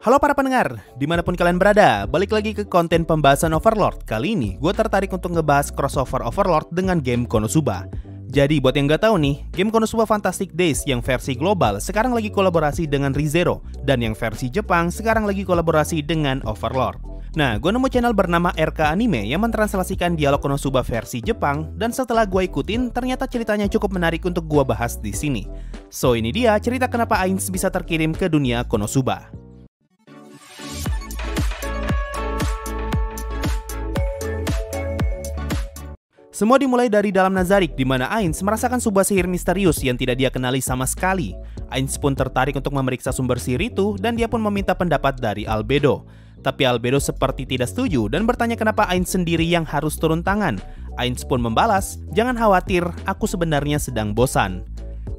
Halo para pendengar, dimanapun kalian berada, balik lagi ke konten pembahasan Overlord. Kali ini gue tertarik untuk ngebahas crossover Overlord dengan game Konosuba. Jadi buat yang gak tahu nih, game Konosuba Fantastic Days yang versi global sekarang lagi kolaborasi dengan ReZero, dan yang versi Jepang sekarang lagi kolaborasi dengan Overlord. Nah, gue nemu channel bernama RK Anime yang mentranslasikan dialog Konosuba versi Jepang, dan setelah gue ikutin, ternyata ceritanya cukup menarik untuk gue bahas di sini. So ini dia cerita kenapa Ainz bisa terkirim ke dunia Konosuba. Semua dimulai dari dalam Nazarik, di mana Ainz merasakan sebuah sihir misterius yang tidak dia kenali sama sekali. Ainz pun tertarik untuk memeriksa sumber sihir itu, dan dia pun meminta pendapat dari Albedo. Tapi Albedo seperti tidak setuju dan bertanya kenapa Ainz sendiri yang harus turun tangan. Ainz pun membalas, "Jangan khawatir, aku sebenarnya sedang bosan."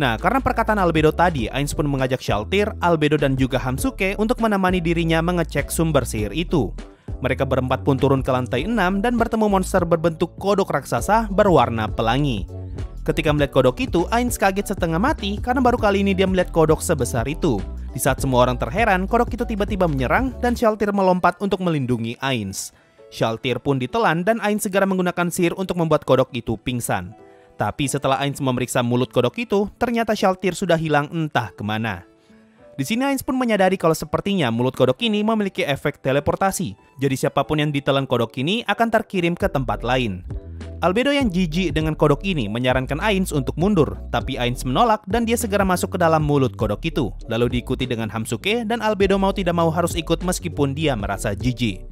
Nah, karena perkataan Albedo tadi, Ainz pun mengajak Shaltir, Albedo dan juga Hamsuke untuk menemani dirinya mengecek sumber sihir itu. Mereka berempat pun turun ke lantai 6 dan bertemu monster berbentuk kodok raksasa berwarna pelangi. Ketika melihat kodok itu, Ainz kaget setengah mati karena baru kali ini dia melihat kodok sebesar itu. Di saat semua orang terheran, kodok itu tiba-tiba menyerang dan Shaltir melompat untuk melindungi Ainz. Shaltir pun ditelan dan Ainz segera menggunakan sihir untuk membuat kodok itu pingsan. Tapi setelah Ainz memeriksa mulut kodok itu, ternyata Shaltir sudah hilang entah kemana. Di sini Ainz pun menyadari kalau sepertinya mulut kodok ini memiliki efek teleportasi. Jadi siapapun yang ditelan kodok ini akan terkirim ke tempat lain. Albedo yang jijik dengan kodok ini menyarankan Ainz untuk mundur, tapi Ainz menolak dan dia segera masuk ke dalam mulut kodok itu. Lalu diikuti dengan Hamsuke dan Albedo mau tidak mau harus ikut meskipun dia merasa jijik.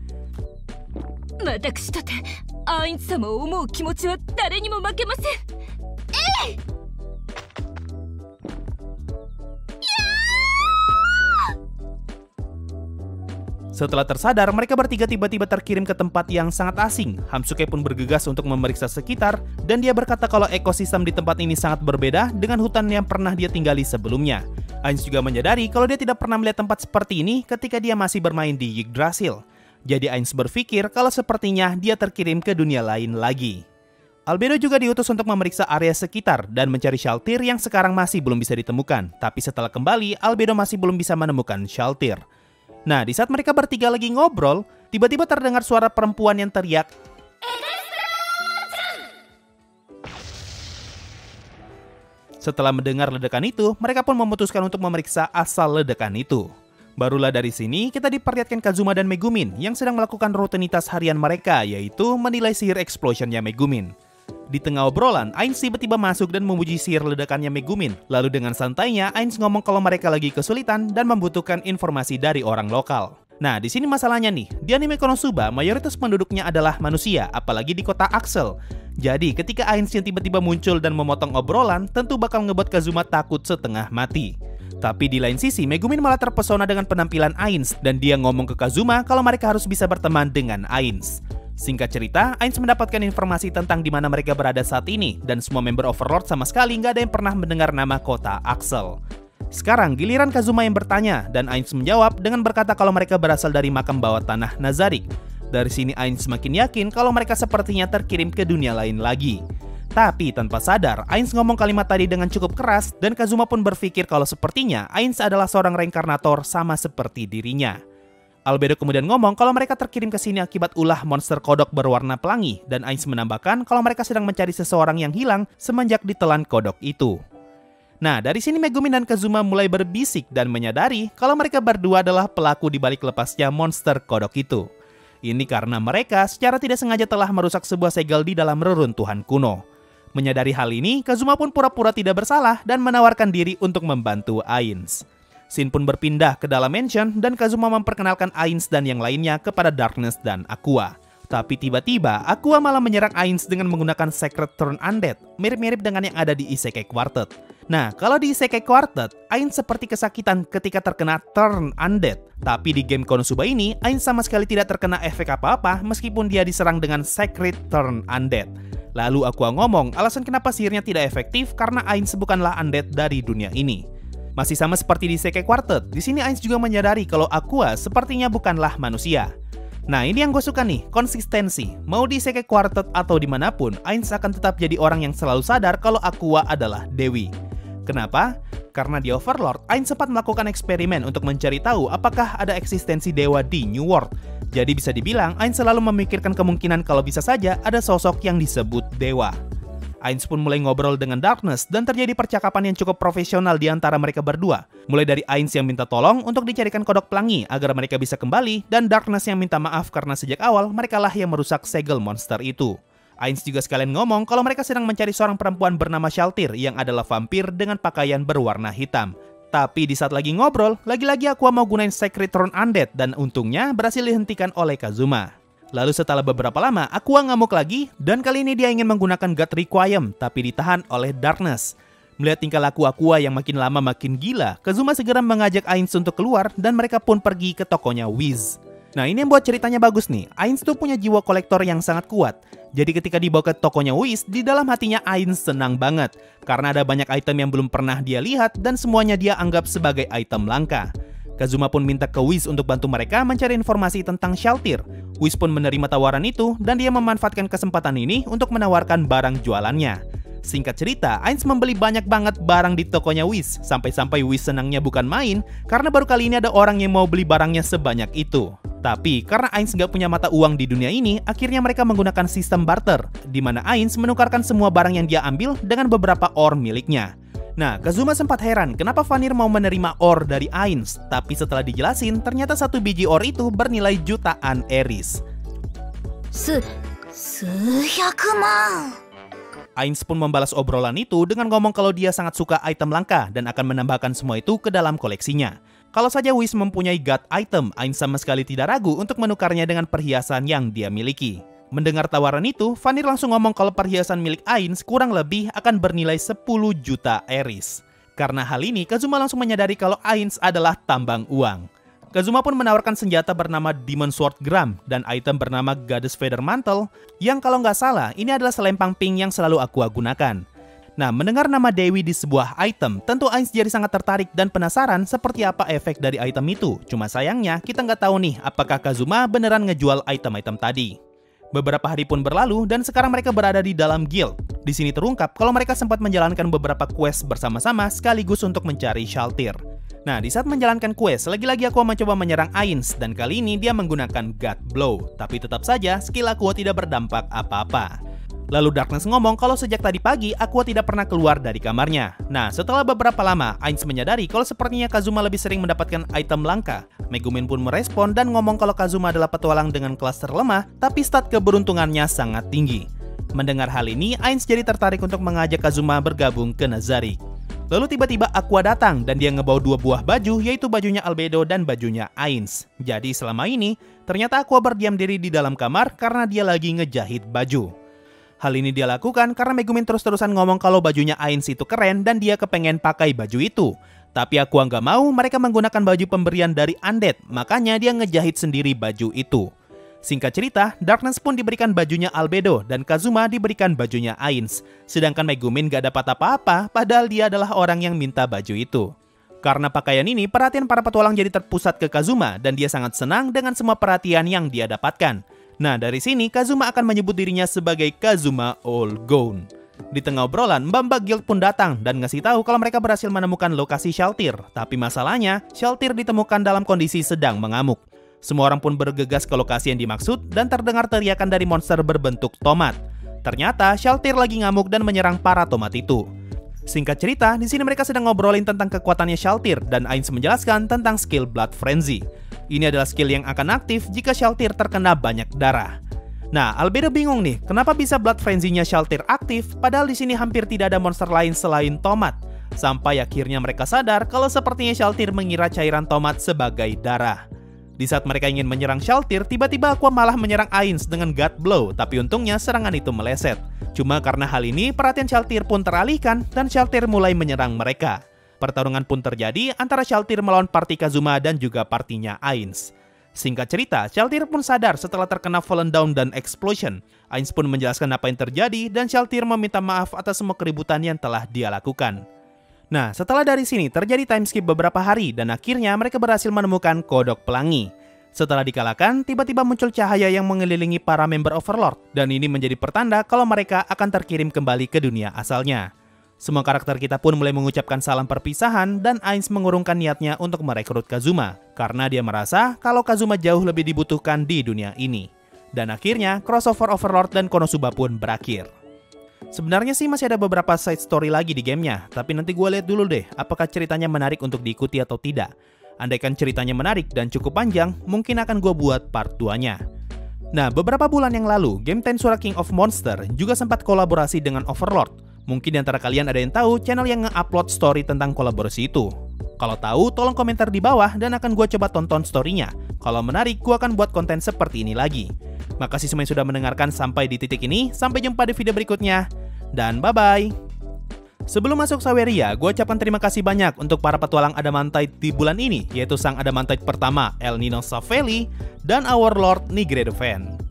Setelah tersadar, mereka bertiga tiba-tiba terkirim ke tempat yang sangat asing. Hamsuke pun bergegas untuk memeriksa sekitar, dan dia berkata kalau ekosistem di tempat ini sangat berbeda dengan hutan yang pernah dia tinggali sebelumnya. Ainz juga menyadari kalau dia tidak pernah melihat tempat seperti ini ketika dia masih bermain di Yggdrasil. Jadi Ainz berpikir kalau sepertinya dia terkirim ke dunia lain lagi. Albedo juga diutus untuk memeriksa area sekitar dan mencari Shaltir yang sekarang masih belum bisa ditemukan. Tapi setelah kembali, Albedo masih belum bisa menemukan Shaltir. Nah, di saat mereka bertiga lagi ngobrol, tiba-tiba terdengar suara perempuan yang teriak, Setelah mendengar ledakan itu, mereka pun memutuskan untuk memeriksa asal ledakan itu. Barulah dari sini kita diperlihatkan Kazuma dan Megumin yang sedang melakukan rutinitas harian mereka, yaitu menilai sihir explosionnya Megumin. Di tengah obrolan, Ainz tiba-tiba masuk dan memuji sihir ledakannya Megumin. Lalu dengan santainya, Ainz ngomong kalau mereka lagi kesulitan dan membutuhkan informasi dari orang lokal. Nah, di sini masalahnya nih, di anime Konosuba, mayoritas penduduknya adalah manusia, apalagi di kota Axel. Jadi, ketika Ainz yang tiba-tiba muncul dan memotong obrolan, tentu bakal ngebuat Kazuma takut setengah mati. Tapi di lain sisi, Megumin malah terpesona dengan penampilan Ainz, dan dia ngomong ke Kazuma kalau mereka harus bisa berteman dengan Ainz. Singkat cerita, Ainz mendapatkan informasi tentang di mana mereka berada saat ini, dan semua member Overlord sama sekali nggak ada yang pernah mendengar nama kota Axel. Sekarang giliran Kazuma yang bertanya, dan Ainz menjawab dengan berkata kalau mereka berasal dari makam bawah tanah Nazarik. Dari sini Ainz semakin yakin kalau mereka sepertinya terkirim ke dunia lain lagi. Tapi tanpa sadar, Ainz ngomong kalimat tadi dengan cukup keras, dan Kazuma pun berpikir kalau sepertinya Ainz adalah seorang reinkarnator sama seperti dirinya. Albedo kemudian ngomong kalau mereka terkirim ke sini akibat ulah monster kodok berwarna pelangi, dan Ainz menambahkan kalau mereka sedang mencari seseorang yang hilang semenjak ditelan kodok itu. Nah, dari sini Megumin dan Kazuma mulai berbisik dan menyadari kalau mereka berdua adalah pelaku di balik lepasnya monster kodok itu. Ini karena mereka secara tidak sengaja telah merusak sebuah segel di dalam reruntuhan kuno. Menyadari hal ini, Kazuma pun pura-pura tidak bersalah dan menawarkan diri untuk membantu Ainz. Scene pun berpindah ke dalam mansion dan Kazuma memperkenalkan Ainz dan yang lainnya kepada Darkness dan Aqua. Tapi tiba-tiba Aqua malah menyerang Ainz dengan menggunakan Sacred Turn Undead, mirip-mirip dengan yang ada di Isekai Quartet. Nah, kalau di Isekai Quartet, Ainz seperti kesakitan ketika terkena Turn Undead. Tapi di game Konosuba ini, Ainz sama sekali tidak terkena efek apa-apa meskipun dia diserang dengan Sacred Turn Undead. Lalu Aqua ngomong alasan kenapa sihirnya tidak efektif karena Ainz bukanlah undead dari dunia ini. Masih sama seperti di Isekai Quartet, di sini Ainz juga menyadari kalau Aqua sepertinya bukanlah manusia. Nah, ini yang gue suka nih, konsistensi. Mau di Isekai Quartet atau dimanapun, Ainz akan tetap jadi orang yang selalu sadar kalau Aqua adalah Dewi. Kenapa? Karena di Overlord, Ainz sempat melakukan eksperimen untuk mencari tahu apakah ada eksistensi dewa di New World. Jadi bisa dibilang, Ainz selalu memikirkan kemungkinan kalau bisa saja ada sosok yang disebut dewa. Ainz pun mulai ngobrol dengan Darkness dan terjadi percakapan yang cukup profesional di antara mereka berdua. Mulai dari Ainz yang minta tolong untuk dicarikan kodok pelangi agar mereka bisa kembali, dan Darkness yang minta maaf karena sejak awal merekalah yang merusak segel monster itu. Ainz juga sekalian ngomong kalau mereka sedang mencari seorang perempuan bernama Shaltir yang adalah vampir dengan pakaian berwarna hitam. Tapi di saat lagi ngobrol, lagi-lagi Aqua mau gunain Sacred Throne Undead dan untungnya berhasil dihentikan oleh Kazuma. Lalu setelah beberapa lama, Aqua ngamuk lagi dan kali ini dia ingin menggunakan God Requiem tapi ditahan oleh Darkness. Melihat tingkah laku Aqua yang makin lama makin gila, Kazuma segera mengajak Ainz untuk keluar dan mereka pun pergi ke tokonya Whis. Nah ini yang buat ceritanya bagus nih, Ainz tuh punya jiwa kolektor yang sangat kuat. Jadi ketika dibawa ke tokonya Whis, di dalam hatinya Ainz senang banget. Karena ada banyak item yang belum pernah dia lihat dan semuanya dia anggap sebagai item langka. Kazuma pun minta ke Whis untuk bantu mereka mencari informasi tentang Shaltir. Whis pun menerima tawaran itu dan dia memanfaatkan kesempatan ini untuk menawarkan barang jualannya. Singkat cerita, Ainz membeli banyak banget barang di tokonya Whis. Sampai-sampai Whis senangnya bukan main karena baru kali ini ada orang yang mau beli barangnya sebanyak itu. Tapi karena Ainz nggak punya mata uang di dunia ini, akhirnya mereka menggunakan sistem barter, di mana Ainz menukarkan semua barang yang dia ambil dengan beberapa ore miliknya. Nah, Kazuma sempat heran kenapa Vanir mau menerima ore dari Ainz, tapi setelah dijelasin, ternyata satu biji ore itu bernilai jutaan eris. Ainz pun membalas obrolan itu dengan ngomong kalau dia sangat suka item langka dan akan menambahkan semua itu ke dalam koleksinya. Kalau saja Whis mempunyai God item, Ainz sama sekali tidak ragu untuk menukarnya dengan perhiasan yang dia miliki. Mendengar tawaran itu, Vanir langsung ngomong kalau perhiasan milik Ainz kurang lebih akan bernilai 10 juta eris. Karena hal ini, Kazuma langsung menyadari kalau Ainz adalah tambang uang. Kazuma pun menawarkan senjata bernama Demon Sword Gram dan item bernama Goddess Feather Mantle, yang kalau nggak salah, ini adalah selempang pink yang selalu Aqua gunakan. Nah, mendengar nama Dewi di sebuah item, tentu Ainz jadi sangat tertarik dan penasaran seperti apa efek dari item itu. Cuma sayangnya, kita nggak tahu nih apakah Kazuma beneran ngejual item-item tadi. Beberapa hari pun berlalu dan sekarang mereka berada di dalam guild. Di sini terungkap kalau mereka sempat menjalankan beberapa quest bersama-sama sekaligus untuk mencari Shaltir. Nah, di saat menjalankan quest, lagi-lagi Aqua mencoba menyerang Ainz dan kali ini dia menggunakan God Blow. Tapi tetap saja skill Aqua tidak berdampak apa-apa. Lalu Darkness ngomong kalau sejak tadi pagi Aqua tidak pernah keluar dari kamarnya. Nah, setelah beberapa lama, Ainz menyadari kalau sepertinya Kazuma lebih sering mendapatkan item langka. Megumin pun merespon dan ngomong kalau Kazuma adalah petualang dengan kelas terlemah, tapi stat keberuntungannya sangat tinggi. Mendengar hal ini, Ainz jadi tertarik untuk mengajak Kazuma bergabung ke Nazarick. Lalu tiba-tiba Aqua datang dan dia ngebawa 2 buah baju, yaitu bajunya Albedo dan bajunya Ainz. Jadi selama ini, ternyata Aqua berdiam diri di dalam kamar karena dia lagi ngejahit baju. Hal ini dia lakukan karena Megumin terus-terusan ngomong kalau bajunya Ainz itu keren dan dia kepengen pakai baju itu. Tapi Aqua nggak mau mereka menggunakan baju pemberian dari Undead, makanya dia ngejahit sendiri baju itu. Singkat cerita, Darkness pun diberikan bajunya Albedo dan Kazuma diberikan bajunya Ainz. Sedangkan Megumin gak dapat apa-apa padahal dia adalah orang yang minta baju itu. Karena pakaian ini, perhatian para petualang jadi terpusat ke Kazuma dan dia sangat senang dengan semua perhatian yang dia dapatkan. Nah, dari sini Kazuma akan menyebut dirinya sebagai Kazuma All Gone. Di tengah obrolan, Mbak-mbak guild pun datang dan ngasih tahu kalau mereka berhasil menemukan lokasi Shaltir. Tapi masalahnya, Shaltir ditemukan dalam kondisi sedang mengamuk. Semua orang pun bergegas ke lokasi yang dimaksud dan terdengar teriakan dari monster berbentuk tomat. Ternyata Shaltir lagi ngamuk dan menyerang para tomat itu. Singkat cerita, di sini mereka sedang ngobrolin tentang kekuatannya Shaltir dan Ainz menjelaskan tentang skill Blood Frenzy. Ini adalah skill yang akan aktif jika Shaltir terkena banyak darah. Nah, Albedo bingung nih, kenapa bisa Blood Frenzy-nya Shaltir aktif padahal di sini hampir tidak ada monster lain selain tomat. Sampai akhirnya mereka sadar kalau sepertinya Shaltir mengira cairan tomat sebagai darah. Di saat mereka ingin menyerang Shaltir, tiba-tiba Aqua malah menyerang Ainz dengan God Blow, tapi untungnya serangan itu meleset. Cuma karena hal ini, perhatian Shaltir pun teralihkan dan Shaltir mulai menyerang mereka. Pertarungan pun terjadi antara Shaltir melawan party Kazuma dan juga partinya Ainz. Singkat cerita, Shaltir pun sadar setelah terkena Fallen Down dan Explosion. Ainz pun menjelaskan apa yang terjadi dan Shaltir meminta maaf atas semua keributan yang telah dia lakukan. Nah, setelah dari sini terjadi time skip beberapa hari dan akhirnya mereka berhasil menemukan kodok pelangi. Setelah dikalahkan, tiba-tiba muncul cahaya yang mengelilingi para member Overlord dan ini menjadi pertanda kalau mereka akan terkirim kembali ke dunia asalnya. Semua karakter kita pun mulai mengucapkan salam perpisahan dan Ainz mengurungkan niatnya untuk merekrut Kazuma karena dia merasa kalau Kazuma jauh lebih dibutuhkan di dunia ini. Dan akhirnya crossover Overlord dan Konosuba pun berakhir. Sebenarnya sih masih ada beberapa side story lagi di gamenya, tapi nanti gue lihat dulu deh apakah ceritanya menarik untuk diikuti atau tidak. Andaikan ceritanya menarik dan cukup panjang, mungkin akan gue buat part 2-nya. Nah, beberapa bulan yang lalu, game Tensura King of Monster juga sempat kolaborasi dengan Overlord. Mungkin di antara kalian ada yang tahu channel yang nge-upload story tentang kolaborasi itu. Kalau tahu, tolong komentar di bawah dan akan gue coba tonton story-nya. Kalau menarik, gue akan buat konten seperti ini lagi. Makasih semua yang sudah mendengarkan sampai di titik ini. Sampai jumpa di video berikutnya. Dan bye-bye. Sebelum masuk Saweria, gue ucapkan terima kasih banyak untuk para petualang Adamantite di bulan ini, yaitu sang Adamantite pertama, El Nino Savelli, dan Our Lord Nigredoven.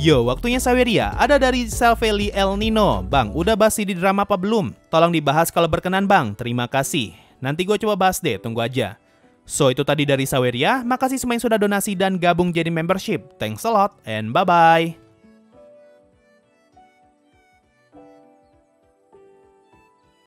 Yo, waktunya Saweria, ada dari Savelli El Nino. Bang, udah bahas di drama apa belum? Tolong dibahas kalau berkenan bang, terima kasih. Nanti gue coba bahas deh, tunggu aja. So, itu tadi dari Saweria, makasih semua yang sudah donasi dan gabung jadi membership. Thanks a lot, and bye-bye.